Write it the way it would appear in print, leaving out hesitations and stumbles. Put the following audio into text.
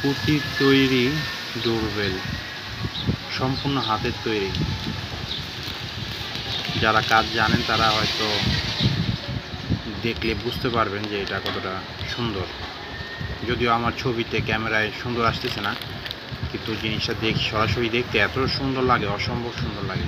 পুঁতির তৈরি ডোরবেল, সম্পূর্ণ হাতের তৈরি। যারা কাজ জানেন তারা হয়তো দেখলে বুঝতে পারবেন যে এটা কতটা সুন্দর। যদিও আমার ছবিতে ক্যামেরায় সুন্দর আসতেছে না, কিন্তু জিনিসটা সরাসরি দেখতে এত সুন্দর লাগে, অসম্ভব সুন্দর লাগে।